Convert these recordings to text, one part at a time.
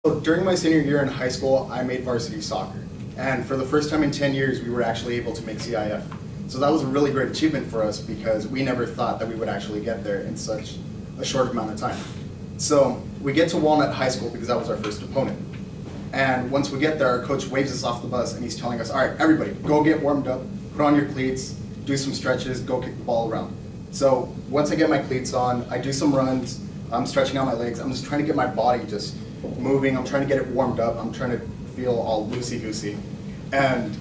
So during my senior year in high school, I made varsity soccer. And for the first time in 10 years, we were actually able to make CIF. So that was a really great achievement for us because we never thought that we would actually get there in such a short amount of time. So we get to Walnut High School because that was our first opponent. And once we get there, our coach waves us off the bus and he's telling us, all right, everybody, go get warmed up, put on your cleats, do some stretches, go kick the ball around. So once I get my cleats on, I do some runs, I'm stretching out my legs, I'm just trying to get my body just moving, I'm trying to get it warmed up, I'm trying to feel all loosey-goosey. And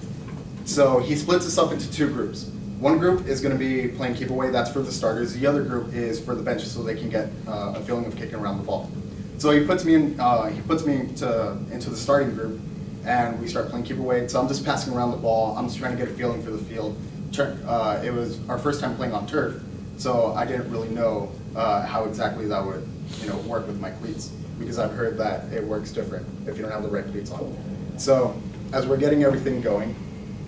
so he splits us up into two groups. One group is going to be playing keep away, that's for the starters. The other group is for the benches so they can get a feeling of kicking around the ball. So he puts me into the starting group, and we start playing keep away. So I'm just passing around the ball. I'm just trying to get a feeling for the field. It was our first time playing on turf, so I didn't really know how exactly that would, work with my cleats, because I've heard that it works different if you don't have the right cleats on. So as we're getting everything going,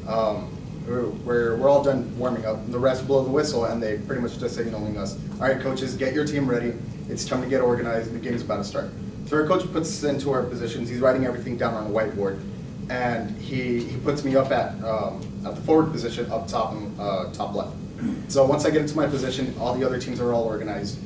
we're all done warming up. The refs blow the whistle, and they pretty much just signaling us, all right, coaches, get your team ready. It's time to get organized. The game's about to start. So our coach puts us into our positions. He's writing everything down on a whiteboard, and he puts me up at the forward position up top, top left. So once I get into my position, all the other teams are all organized.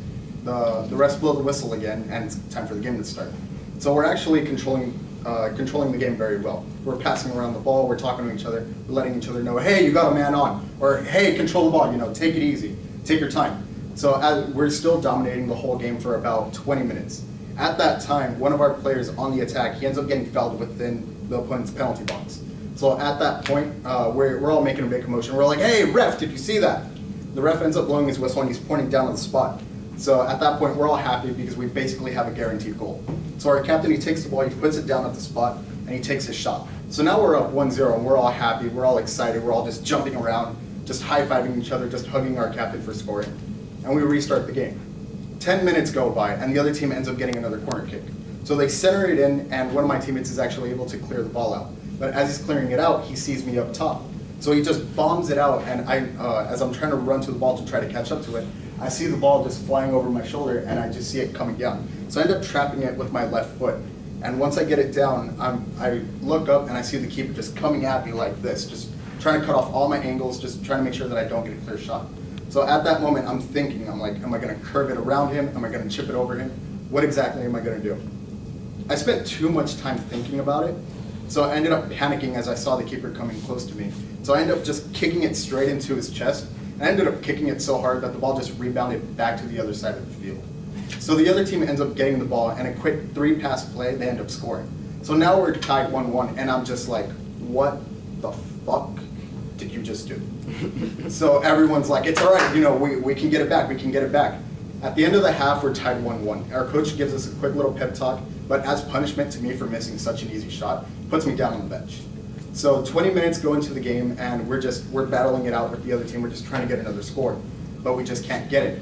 The refs blow the whistle again, and it's time for the game to start. So we're actually controlling the game very well. We're passing around the ball, we're talking to each other, we're letting each other know, hey, you got a man on, or hey, control the ball, take it easy, take your time. So we're still dominating the whole game for about 20 minutes. At that time, one of our players on the attack, he ends up getting fouled within the opponent's penalty box. So at that point, we're all making a big commotion. We're like, hey, ref, did you see that? The ref ends up blowing his whistle and he's pointing down at the spot. So at that point, we're all happy because we basically have a guaranteed goal. So our captain, he takes the ball, he puts it down at the spot, and he takes his shot. So now we're up 1-0, and we're all happy, we're all excited, we're all just jumping around, just high-fiving each other, just hugging our captain for scoring. And we restart the game. 10 minutes go by, and the other team ends up getting another corner kick. So they center it in, and one of my teammates is actually able to clear the ball out. But as he's clearing it out, he sees me up top. So he just bombs it out, and as I'm trying to run to the ball to try to catch up to it, I see the ball just flying over my shoulder, and I just see it coming down. So I end up trapping it with my left foot. And once I get it down, I look up and I see the keeper just coming at me like this, just trying to cut off all my angles, just trying to make sure that I don't get a clear shot. So at that moment, I'm thinking, I'm like, am I going to curve it around him? Am I going to chip it over him? What exactly am I going to do? I spent too much time thinking about it, so I ended up panicking as I saw the keeper coming close to me. So I ended up just kicking it straight into his chest. I ended up kicking it so hard that the ball just rebounded back to the other side of the field. So the other team ends up getting the ball, and a quick 3-pass play, they end up scoring. So now we're tied 1-1, and I'm just like, what the fuck did you just do? So everyone's like, it's all right, we can get it back, we can get it back. At the end of the half, we're tied 1-1. Our coach gives us a quick little pep talk, but as punishment to me for missing such an easy shot, puts me down on the bench. So 20 minutes go into the game, and we're battling it out with the other team. We're just trying to get another score, but we just can't get it.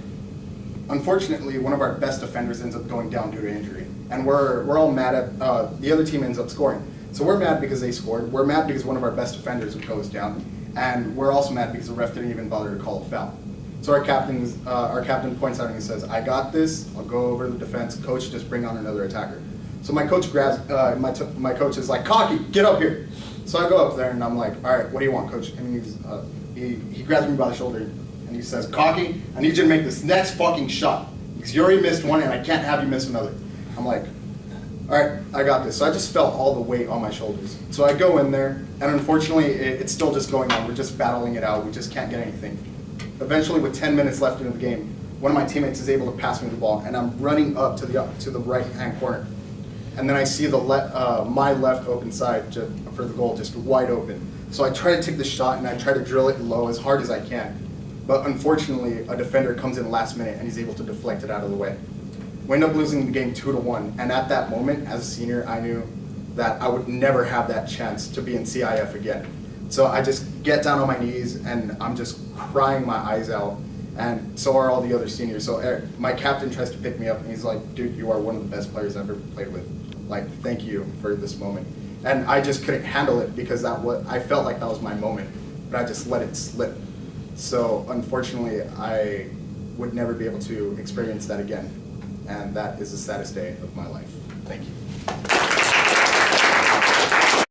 Unfortunately, one of our best defenders ends up going down due to injury, and we're all mad at the other team ends up scoring. So we're mad because they scored. We're mad because one of our best defenders goes down, and we're also mad because the ref didn't even bother to call a foul. So our captain points out and he says, "I got this. I'll go over the defense. Coach, just bring on another attacker." So my coach grabs my coach is like, "Cocky, get up here." So I go up there and I'm like, "All right, what do you want, coach?" And he grabs me by the shoulder and he says, "Cocky, I need you to make this next fucking shot because you already missed one and I can't have you miss another." I'm like, all right, I got this. So I just felt all the weight on my shoulders. So I go in there, and unfortunately, it's still just going on. We're just battling it out. We just can't get anything. Eventually, with 10 minutes left in the game, one of my teammates is able to pass me the ball, and I'm running up to the right-hand corner. And then I see my left open side for the goal just wide open. So I try to take the shot, and I try to drill it low as hard as I can. But unfortunately, a defender comes in last minute, and he's able to deflect it out of the way. We end up losing the game 2-1, and at that moment, as a senior, I knew that I would never have that chance to be in CIF again. So I just get down on my knees, and I'm just crying my eyes out, and so are all the other seniors. So my captain tries to pick me up, and he's like, "Dude, you are one of the best players I've ever played with. Like, thank you for this moment." And I just couldn't handle it because I felt like that was my moment, but I just let it slip. So unfortunately, I would never be able to experience that again. And that is the saddest day of my life. Thank you.